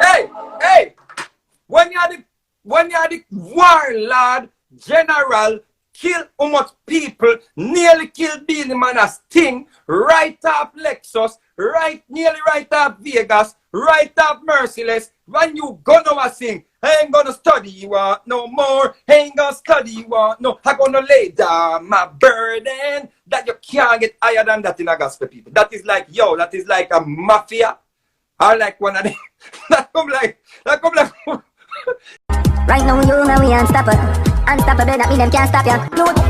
Hey, hey! When you're the warlord general, kill how much people, nearly kill Beenie Man as Sting, right off Lexus, nearly right off Vegas, right off Merciless, when you gonna sing, I ain't gonna study you no more, ain't gonna study you no, I'm gonna lay down my burden, that you can't get higher than that in a gospel people. That is like, yo, that is like a mafia, or like one of them, that come like, right now you and we unstoppable. Unstoppable, that mean them can't stop ya.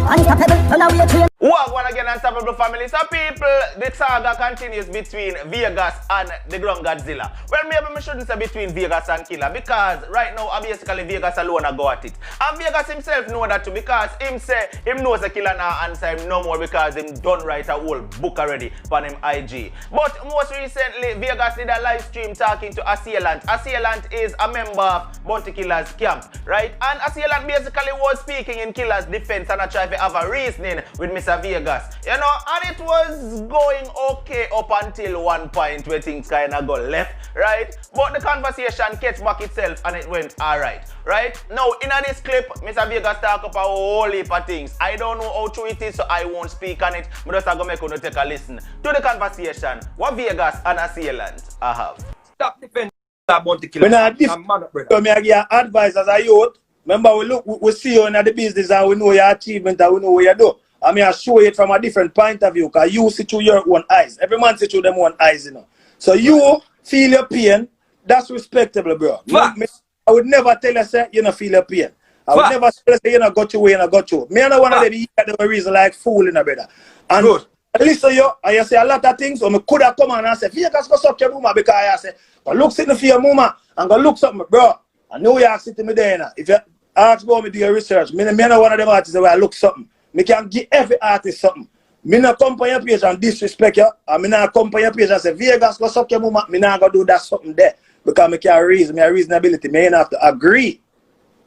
Unstoppable, run away train. Welcome again, Unstoppable family. So people, the saga continues between Vegas and the Ground Godzilla. Well, maybe I shouldn't say between Vegas and Killer, because right now, basically Vegas alone I go at it. And Vegas himself know that too, because him say, him knows the Killer now answer him no more, because him done write a whole book already on him IG. But most recently, Vegas did a live stream talking to Assailant. Assailant is a member of Bounty Killer's camp, right? And Assailant basically was speaking in Killer's defense and I try to have a reasoning with Mr. Vegas, you know, and it was going okay up until one point where things kind of go left, right? But the conversation catch back itself and it went alright, right? Now, in this clip, Mr. Vegas talk about a whole heap of things. I don't know how true it is, so I won't speak on it, but just going to make you take a listen to the conversation what Vegas and Assailant have. stop defending Bounty Killer. When I give you advice as a youth, remember we see you in the business and we know your achievement and we know what you do. I mean, I show it from a different point of view, because you see through your own eyes. Every man see through them own eyes, you know. So you feel your pain, that's respectable, bro. I would never tell you, say, you don't feel your pain. I would never say, you know, got your way and I got you. Me and I want to be here the reason like fooling, brother. And good. Listen, you, I say a lot of things, or me could have come and say, Vegas, go suck your mama, because I say, go look sitting for your mama and go look something, bro. I know you are sitting me there now. If you ask about me do your research, me not one of them artists where I look something. Me can give every artist something. Me not come on your page and disrespect you. And me not come on your page and say, Vegas, go suck your mama. Me not go do that something there. Because me can reason, me have reasonability. Me ain't have to agree.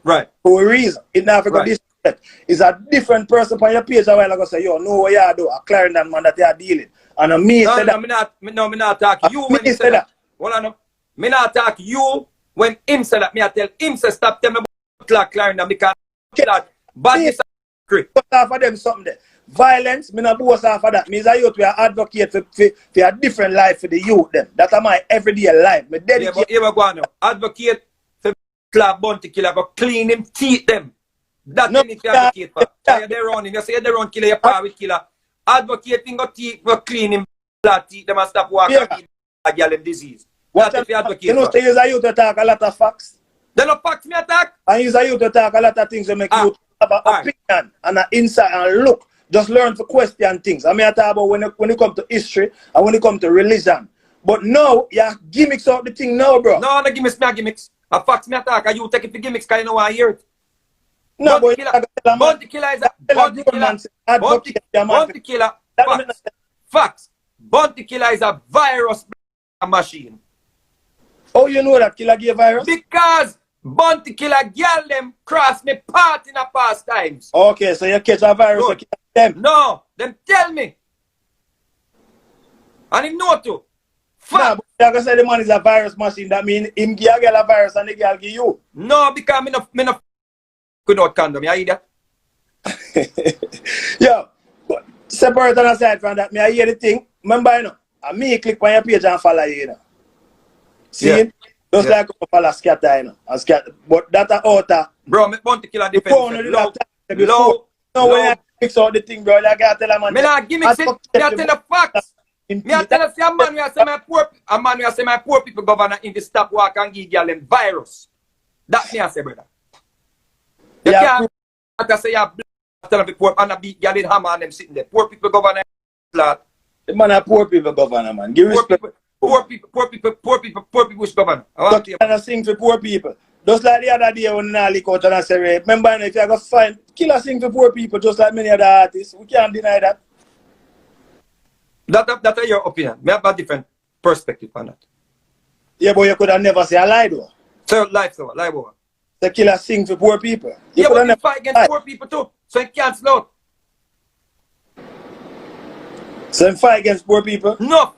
Right. For a reason. It not have to disrespect. It's a different person on your page a while ago say, yo, know what you do. A Clarendon man that you are dealing. And me say that. Me not talk you when he say that. Hold on. Me not talk you when him say that. Me I tell him say stop them about Clarendon because that bad is but half of them something there. Violence, me not boast half of that. Me is a youth we are advocate for a different life for the youth them. That's my everyday life. Me dedicate. Yeah, but here we go now. Advocate for Bounty Killer, but clean him teeth them. That's no, what you advocate for. They're running. You say they're run killer, your power with killer. Advocating got teeth, but clean him teeth them and stop walking a girl in disease. What if you advocate you know, say he's a youth to talk a lot of facts. They no facts me attack. And he's a youth to talk a lot of things to make you have an opinion and an insight and look. Just learn to question things. I mean, I talk about when it comes to history and when it comes to religion. But now, you gimmicks out the thing now, bro. No, the gimmicks, me gimmicks. A facts me attack, and you take it for gimmicks because you know I hear it. No, Bounty Killer is a Bounty Killer. Facts. Bounty Killer is a virus machine. Oh, you know that Killer gave virus? Because Bounty Killer girl them cross me part in a past times. Okay, so you catch a virus and kill them? No, them tell me. And him know too. Nah, but you can say the man is a virus machine. That means him give a girl a virus and the girl give you. No, because me no good out condom. You hear that? Yo, but separate and aside from that, me I hear the thing. Remember, you know, and me click on your page and follow you, you know. See it? Just like a follow Scatter, you know. And Scatter. But that a outer. Bro, me Bounty Killer defense. Low. No, when you fix out the thing, bro, you gotta tell a man. Me not gimmicks it. Me I tell the facts. Me I tell us a man who say my poor people governor in the stop walk and give girl them virus. That me I say, brother. You can't say you're tell the poor and a big girl in hammer and them sitting there. Poor people governor. The man a poor people governor, man. Give respect. Poor people is governor. I want to and sing for poor people. Just like the other day when I leak out and I say, remember if you go find Killer sing for poor people just like many other artists. We can't deny that. That's your opinion. We have a different perspective on that. Yeah, but you could have never say a lie though. So lie over. The Killer sing for poor people. Yeah, but you fight against poor people too. So you can't slow. So you fight against poor people? No.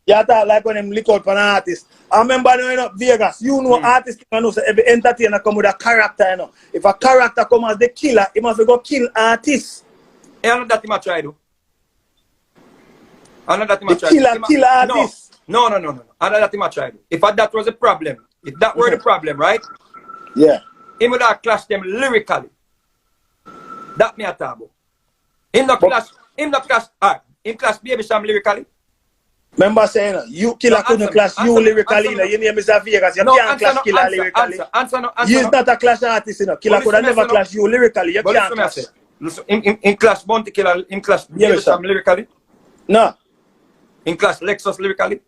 You talk like when them lick out for an artist. I remember you know, Vegas, you know artists you know, so every entertainer come with a character, you know. If a character come as the killer, he must go kill artists. I know that he might try to. I know that he The might try killer, to. killer artists. No. I know that he might try to. If that was a problem, if that were the problem, right? Yeah. He would have clashed them lyrically. That me a talk about. Him not clash, him clash Baby Sham lyrically. Remember saying, you killer couldn't clash you lyrically, you know. Your name is Vegas, you can't clash killer lyrically. Answer You're not a clash artist, you know. Killer could have never clash you lyrically, you can't clash. Listen, in clash Bounty Killer, in clash Baby Sham lyrically. No. In clash Lexus lyrically.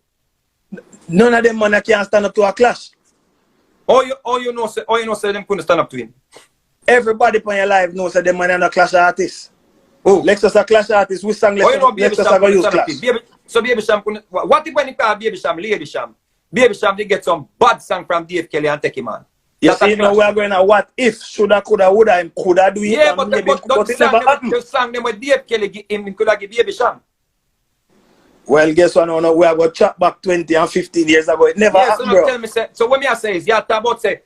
None of them man can stand up to a clash. Or you know say them couldn't stand up to him. Everybody on your life knows that them man are not clash artists. Oh, Lexus a clash artist, we sang you know Baby Lexus Sham are going to use couldn't stand up clash. to him. So Baby Sham couldn't. What if when he call Baby Sham Lady Sham? Baby Sham they get some bad song from Dave Kelly and take him on. You see, now we are going to what if, shoulda, coulda, woulda, him coulda do it. Yeah, but maybe, but it never happened. the song them with Dave Kelly give him coulda give Baby Sham. Well, guess what? No, we are going to chat back 20 and 15 years ago. It never Yeah, so happened, now bro. tell me say. So what me I say is, yeah, talk about say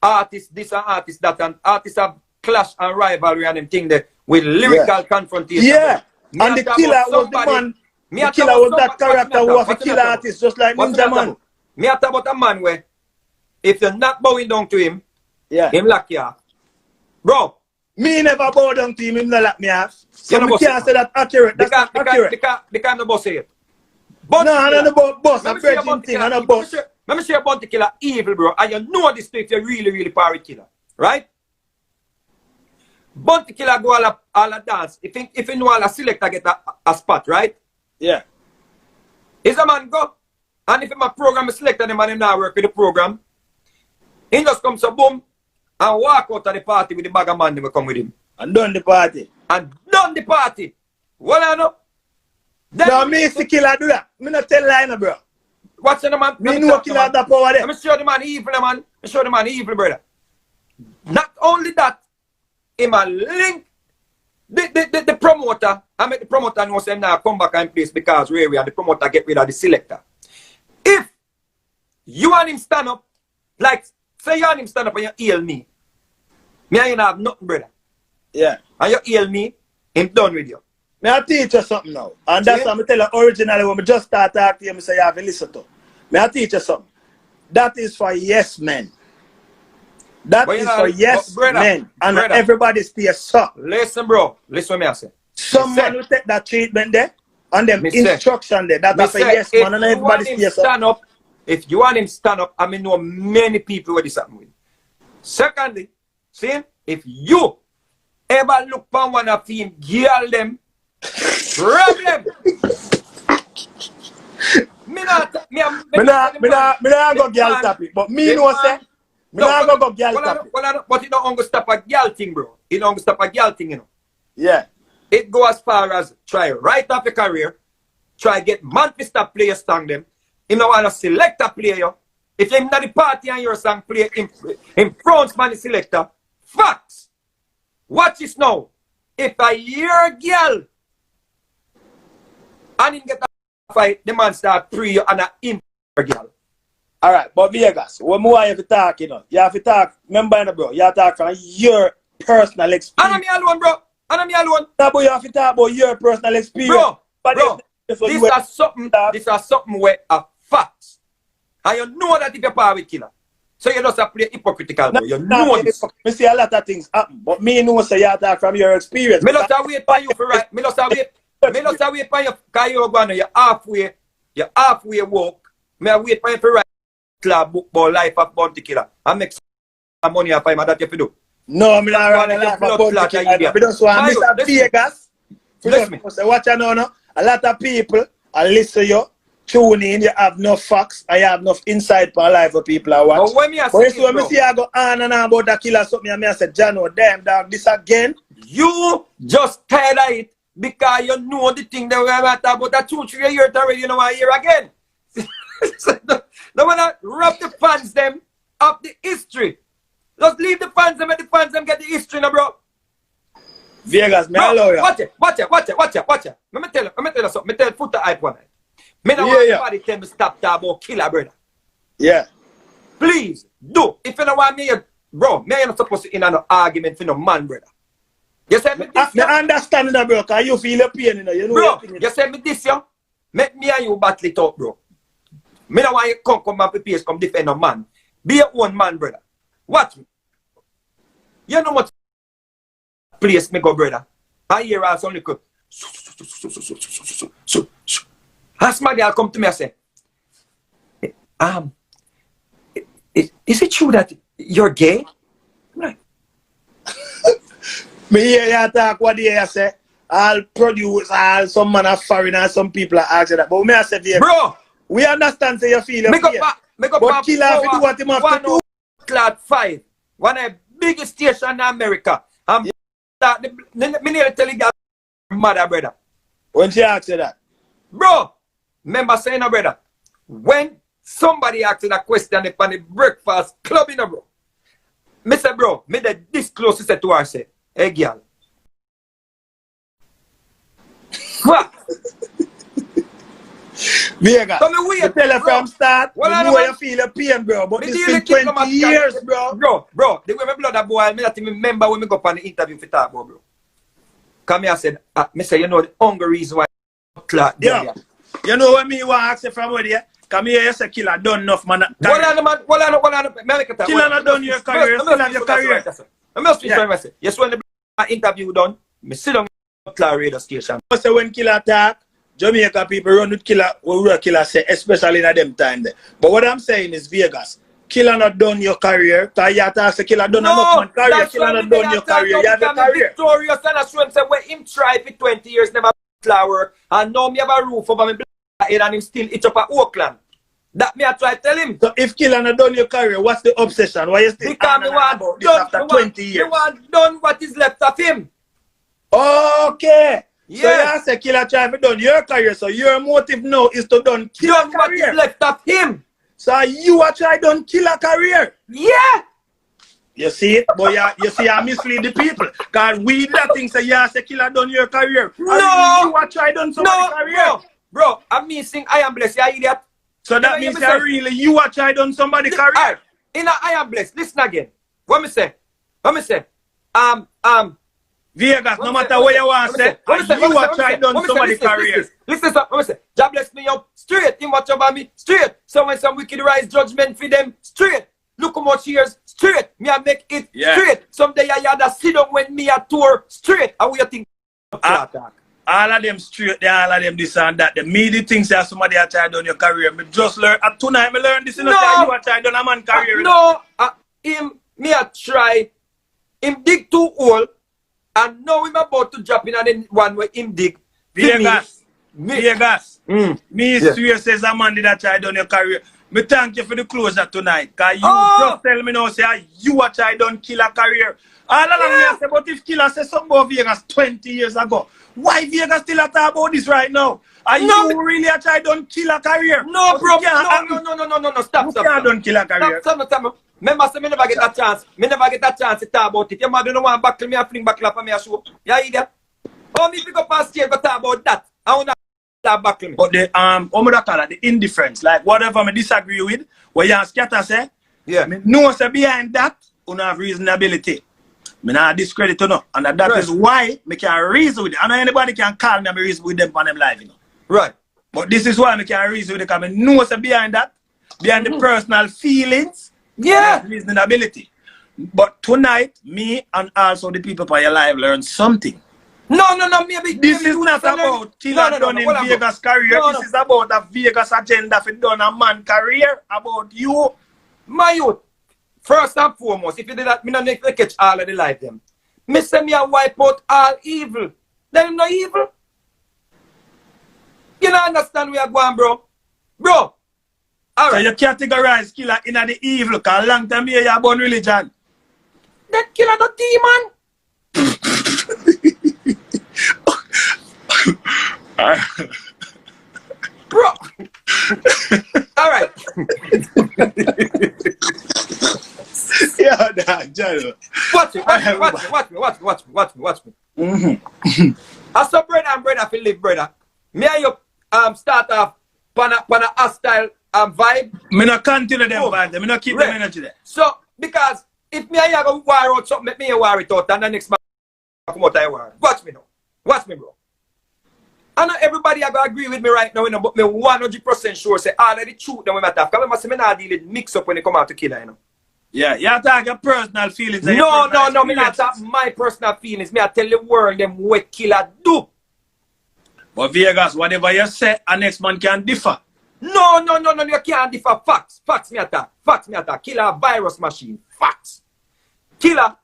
artist this and artist that, and artists have clash and rivalry and them thing there with lyrical confrontation. Yeah, Me and a the talk killer about was the somebody- man. me The a talk killer about was that somebody- character who was a killer artist, just like What's Ninja me a Man. talk- Me a talk about a man where if you're not bowing down to him, Yeah. him lock you off. Bro, Me never bow down to him not let me off. So You know we boss can't it. say that accurate. That's not accurate. because I'm the boss here. But No, I'm not about boss. I'm Let me virgin thing. I'm not boss. Let me say about the killer evil, bro. And you know this if you're really power killer. Right? Bounty Killer go all a dance. If you know all a selector get a spot, right? Yeah. Is a man go. And if him a program selector, the man him now work with the program. He just comes so boom and walk out of the party with the bag of man that will come with him. And done the party. And done the party. Well, I know. Then No, me is the killer do that. Me not tell lie, no, bro. what's the man? Me know killer have that power there. Let me show the man evil, man. Let me show the man evil, brother. Not only that, him a link the promoter. I make the promoter know say now come back and place because Ray and the promoter get rid of the selector. If you and him stand up, like say you and him stand up and you heal me and you have nothing, brother. Yeah. And you heal me, him done with you. Me I teach you something now. And that's See? what I tell you originally when I just start talking to you, I say you have to listen to. Me I teach you something. That is for yes men. That But is you know, for yes but brother, men. And brother. everybody stay so. Listen, bro. Listen what me I say. Someone will take that treatment there and them Me say- instruction there. That Me is for say, yes if man and you everybody want him stay so. stand up, if you want him stand up, I mean know many people where this happen with. Secondly, see, if you ever look for one of him, girl them, problem. Me not go girl topic, but me know say me not go girl topic. But it don't go stop a girl thing, bro. It don't go stop a girl thing, you know. Yeah. It go as far as try right off your career, try get monthly stop play your song them. You know want to select a player. If you're not the party and your song play in front man the selector, facts. Watch this now. If I hear a girl and him get a fight, the man start pre you and a him girl. Alright, but Vegas, when more you have to talk, you know, you have to talk, remember, you know, bro, you have to talk from your personal And I'm experience. me alone, bro. And I'm me alone. No, but you have to talk about your personal experience. Bro, But bro, this this is something where a facts. And you know that if you're power with killer. So you just have to play hypocritical, bro. You know this. Me see a lot of things happen, but me know say you have to talk from your experience. Me just wait for you for right. Me just wait for you because you're going you're halfway walk. Me wait for you for right club book about life of Bounty Killer. And make some money off him and that you have to do. No, me not run a lot Blood about clot, the you idiot. kid. Me just want Mayo, Mr. listen. Vegas. Listen me. Say, watch you know, no? A lot of people are listening you, tune in, you have no facts, and you have enough insight for life for people are watch. But when me I But say you see, when me this, see I go on and on about that killer something, and me I say, Jano, damn dog, this again. you just tired of it because you know the thing that we're about about that 2-3 years already, you know I hear again. So, no wanna rob the fans them of the history. Just leave the fans them and the fans them get the history now, bro. Vegas, me Bro, allow you. watch it. Let me tell you something. Me tell Foota Hype one night. Me don't want anybody tell me stop talking about killer, brother. Yeah. Please, do. If you don't want me, bro, me you're not supposed to in an argument for no man, brother. You say me this, I understand that, bro, because you feel the pain, you know. You know bro, you say me this, yo. Make me and you battle it out, bro. Me don't want you come and prepare come defend a man. Be your own man, brother. Watch me. You know what place me go, brother. I hear also only go. Ask my girl come to me and say, is it true that you're gay? I'm like, me hear you talk what you say. I'll produce, some man are foreign and some people are asking that. But me I say to you, bro, we understand say you feel your fear. But killer have to do what he have to do. Clad 5, one of the biggest stations in America. Me need to tell you that mother, brother. When she asks you that? Bro, remember saying, no, brother, when somebody asks you that question upon the breakfast club, you know, bro, me say, bro, me this close to her, say, hey, girl. What? Vegas, so me wait, tell her from start, well, you know you feel the pain, bro, but it's been 20 years, bro. Bro, the way my blood a boil, me not even remember when me go on the interview for talk about, bro. Come here, I said, me say, you know the hunger reason why yeah. You know what me want to ask you from where you? Come here, you say killer done enough, man. Hold on, man. Killer not done your career, still have your career. I must be sorry, myself. Yes, when the interview done, me sit down in the radio station. So when killer talk, Jamaica people run with killer, what killer say, especially in them time there. But what I'm saying is Vegas, killer not done your career. Cause you have to ask killer done enough man career. Killer not done your career. You have your career. Victorious and I show him say when him try for 20 years never flower and now me have a roof over my head and him still itch up at Oakland. That me I try to tell him. So if killer not done your career, what's the obsession? Why you still because me want done after 20 years? Me want done what is left of him. Okay. Yeah. So you say killer try to done your career. So your motive now is to done killer career. What is left of him. So you are trying done killer career. Yeah. You see it? But you see I mislead the people. Because we that thing say you say killer done your career. No. You are trying done somebody's career. Bro, I'm missing I am blessed. You idiot. So that means that really you are trying done somebody's career. Right. In I am blessed. Listen again. What me say? Vegas, no matter what you want to say, you are trying done somebody's career. Listen, what me say? God bless me up straight. Him watch over me straight. So when some wicked rise judgment for them straight. Look how much years straight. Me I make it straight. Someday I had a sit down when me a tour straight. How you think? All of them straight, all of them this and that. The media thinks that somebody has tried done your career. Me just learn. Tonight me learn this. You are trying done a man career. Me a try. Him dig too old. And now him about to drop in on the one where him dig. Vegas. Me serious as a man that tried done your career. Me thank you for the closure tonight. Because you just tell me now, say, you are trying done kill a career. All along me say, but if killer say something about Vegas 20 years ago, why Vegas still talk about this right now? Are you really a try done kill a career? No, bro. No. Stop. You can't done kill a career. Stop. Remember, say me never get a chance. Me never get a chance to talk about it. Your mother don't want to buckle me and fling back for me a show. Yeah, idiot. Oh, me pick up and stage go talk about that. I want to buckle me. But the indifference, like whatever me disagree with, what you scatter say, me know say behind that, you have reasonability. Me not discredit you know. And that is why me can reason with it. I know anybody can call me and reason with them on them live, you know. Right. But this is why me can reason with it, because me know say behind that, behind the personal feelings, reasonability. But tonight, me and also the people by your live learn something. No, maybe this is not about killer done in Vegas career. This is about a Vegas agenda for done a man career. About you. My youth, first and foremost, if you did that, me not make to catch all of the life them. Me say me a wipe out all evil. Then no evil. You don't understand where you're going, bro. Bro. All right. So you categorize killer in the evil, because long time here you born religion. That killer the demon. Bro. All right. Yeah, that Joe. Watch me. As a brother and brother feel live, brother. Me and you start off pana hostile vibe. Me not continue them Oh, vibes. Me not keep right. them energy there. So, because if me and you go war out something, make me war it out, and the next man come out and war. Watch me now. Watch me, bro. I know everybody are going to agree with me right now, you know, but me 100% sure say all of the truth that we matter. Because I must say, me not deal with mix up when it come out to killer, you know. Yeah, you attack your personal feelings. and your No, personal no, no, me not experiences. talk my personal feelings. Me I tell the world them what killer do. But Vegas, whatever you say, a next man can differ. No, no, no, no, you can't differ facts. Facts me attack. Facts me attack. Killer virus machine. Facts. Killer.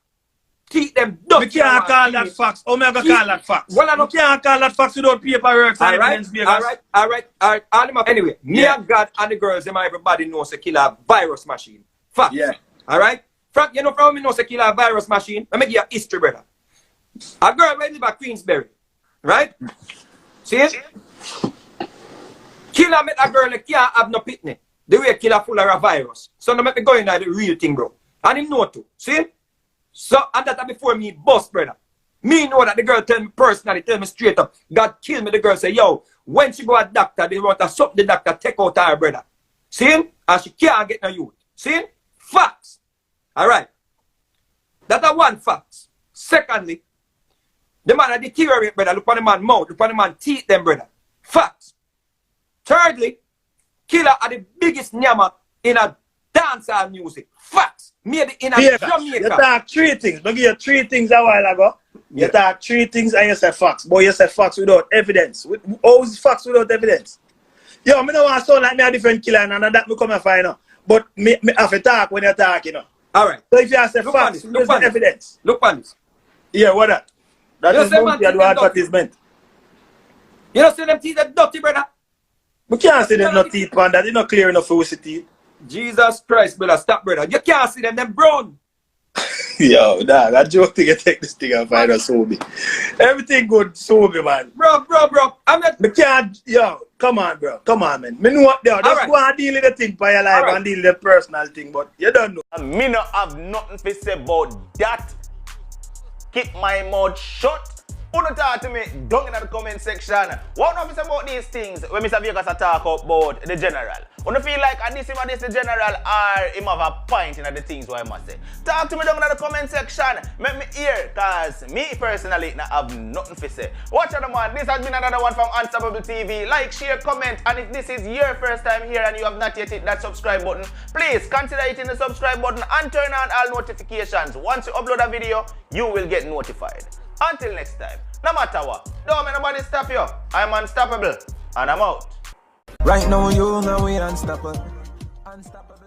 Keep them We dirty. can't call that facts. How me I go call that facts? Well, I know- We can't call that facts without paperwork. All right, all right. Anyway, me Yeah. and God and the girls, them everybody knows a killer virus machine. Facts. Yeah. All right. Frank, you know from me knows a killer virus machine. Let me give you a history, brother. A girl went live at Queensberry, right? See it? Killer met a girl that can't have no pitney. The way killer full of a virus. So now make me go in the real thing, bro. And him know too. See? So, and that before me bust, brother. Me know that the girl tell me personally, tell me straight up. God kill me, the girl say, yo, when she go a doctor, they want to suck the doctor, take out her brother. See? And she can't get no youth. See? Facts. Alright. That's one fact. Secondly, the man that deteriorate, brother. Look on the man mouth, look on the man teeth, them, brother. Facts. Thirdly, killer are the biggest nyama in a dancehall music. Facts. Made it in a You Jamaica. talk three things. I give you three things a while ago. Yeah. You talk three things and you say facts. But you say facts without evidence. How is facts without evidence? Yo, I don't want to sound like me a different killer and that me come and find out. But me have to talk when you talk, you know. Alright. So if you say Look on facts, this, where's look on the this. evidence? Look on this. Yeah, what that? That You is say man monkey think do them advertisement. You know, see them teeth that dirty, brother. We can't see them no teeth on that. It's not clear enough for we see teeth. Jesus Christ, brother. Stop, brother. You can't see them brown. Yo, nah, that joke thing you take this thing and find us Sobe. Everything good, Sobe, man. Bro. I'm not. Me can't, yo, come on, bro. Come on, man. Me know what they are. Just Alright. go and deal with the thing for your life Alright. and deal with the personal thing, but you don't know. And me not have nothing to say about that. Keep my mouth shut. Wanna talk to me down in the comment section. What know about these things when Mr. Vegas talk about the general? Wanna feel like this the general or him have a point in the things what I must say? Talk to me down in the comment section. Make me hear, cause me personally not have nothing to say. Watch out, man. This has been another one from Unstoppable TV. Like, share, comment, and if this is your first time here and you have not yet hit that subscribe button, please consider hitting the subscribe button and turn on all notifications. Once you upload a video, you will get notified. Until next time, no matter what, don't let nobody stop you. I'm unstoppable, and I'm out. Right now, you know we unstoppable. Unstoppable.